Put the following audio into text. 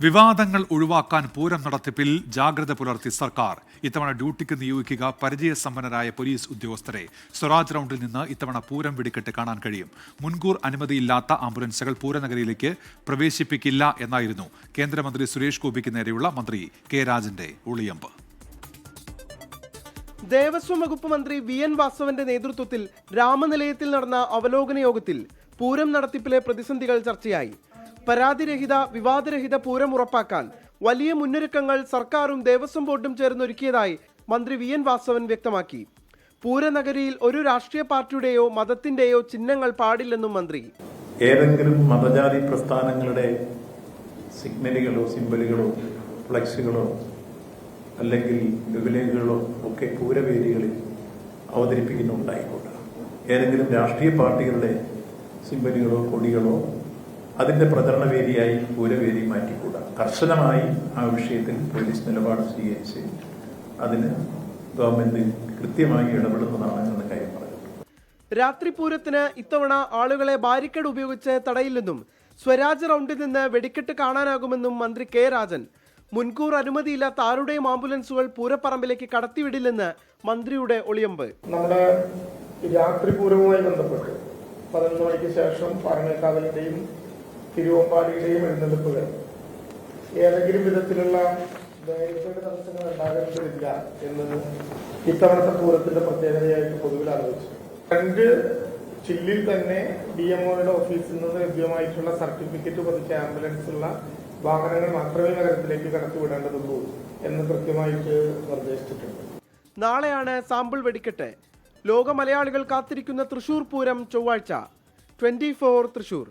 വിവാദങ്ങൾ ഒഴിവാക്കാൻ പൂരം നടത്തിപ്പിൽ ജാഗ്രത പുലർത്തി സർക്കാർ. ഇത്തവണ ഡ്യൂട്ടിക്ക് നിയോഗിക്കുക പരിചയസമ്പന്നരായ പോലീസ് ഉദ്യോഗസ്ഥരെ. സ്വരാജ് റൗണ്ടിൽ നിന്ന് ഇത്തവണ പൂരം വെടിക്കെട്ട് കാണാൻ കഴിയും. മുൻകൂർ അനുമതിയില്ലാത്ത ആംബുലൻസുകൾ പൂരനഗരിയിലേക്ക് പ്രവേശിപ്പിക്കില്ല എന്നായിരുന്നു കേന്ദ്രമന്ത്രി സുരേഷ് ഗോപിക്ക് നേരെയുള്ള മന്ത്രി കെ രാജന്റെ ഒളിയമ്പ്. ദേവസ്വം വകുപ്പ് മന്ത്രി വി.എൻ. വാസവന്റെ നേതൃത്വത്തിൽ രാമനിലയത്തിൽ നടന്ന അവലോകന യോഗത്തിൽ പൂരം നടത്തിപ്പിലെ പ്രതിസന്ധികൾ ചർച്ചയായി. പരാതിരഹിത വിവാദരഹിത പൂരം ഉറപ്പാക്കാൻ വലിയ മുന്നൊരുക്കങ്ങൾ സർക്കാരും ദേവസ്വം ബോർഡും ചേർന്നൊരുക്കിയതായി മന്ത്രി വി.എൻ. വാസവൻ വ്യക്തമാക്കി. പൂരനഗരിയിൽ ഒരു രാഷ്ട്രീയ പാർട്ടിയുടെയോ മതത്തിന്റെയോ ചിഹ്നങ്ങൾ പാടില്ലെന്നും മന്ത്രി. ഏതെങ്കിലും മതജാതി പ്രസ്ഥാനങ്ങളുടെ സിഗ്നലുകളോ സിംബലുകളോ ഫ്ലക്സുകളോ അല്ലെങ്കിൽ വിപുലകളോ ഒക്കെ പൂരവേദികളിൽ അവതരിപ്പിക്കുന്നുണ്ടായിക്കോട്ടെ. ഏതെങ്കിലും രാഷ്ട്രീയ പാർട്ടികളുടെ സിംബലുകളോ കൊടികളോ അതിന്റെ പ്രചരണ വേദിയായി പൂരവേദി മാറ്റിക്കൂടാ. കർശനമായി ആ വിഷയത്തിൽ പോലീസ് നിലപാട് സ്വീകരിച്ച് അതിന് ഗവൺമെന്റ് കൃത്യമായി ഇടപെടുന്നതാണ് എന്ന കാര്യം പറഞ്ഞു. രാത്രി പൂരത്തിന് ഇത്തവണ ആളുകളെ ബാരിക്കേഡ് ഉപയോഗിച്ച് തടയില്ലെന്നും സ്വരാജ് റൗണ്ടിൽ നിന്ന് വെടിക്കെട്ട് കാണാനാകുമെന്നും മന്ത്രി കെ രാജൻ. മുൻകൂർ അനുമതിയില്ലാത്ത ആരുടെയും ആംബുലൻസുകൾ പൂരപ്പറമ്പിലേക്ക് കടത്തിവിടില്ലെന്ന് മന്ത്രിയുടെ ഒളിയമ്പ്. നമ്മുടെ രാത്രി പൂരവുമായി ബന്ധപ്പെട്ട് 11 മണിക്ക് ശേഷം പാറമേക്കാവിന്റെയും തിരുവമ്പാടിയുടെയും എഴുന്നള്ളിപ്പുകൾ ഏതെങ്കിലും വിധത്തിലുള്ള തടസ്സങ്ങൾ ഉണ്ടാകേണ്ടതില്ല എന്ന് ഇത്തവണത്തെ പൂരത്തിന്റെ പ്രത്യേകതയായിട്ട് പൊതുവിൽ ആലോചിച്ചു. 2 ചില്ലിൽ തന്നെ DMOയുടെ ഓഫീസിൽ നിന്ന് ലഭ്യമായിട്ടുള്ള സർട്ടിഫിക്കറ്റ് പതിച്ച ആംബുലൻസുള്ള വാഹനങ്ങൾ മാത്രമേ നഗരത്തിലേക്ക് കടത്തിവിടേണ്ടതുള്ളൂ എന്ന് കൃത്യമായിട്ട് നിർദ്ദേശിച്ചിട്ടുണ്ട്. നാളെയാണ് സാമ്പിൾ വെടിക്കെട്ട്. ലോക മലയാളികൾ കാത്തിരിക്കുന്ന തൃശൂർ പൂരം ചൊവ്വാഴ്ച. 24 തൃശൂർ.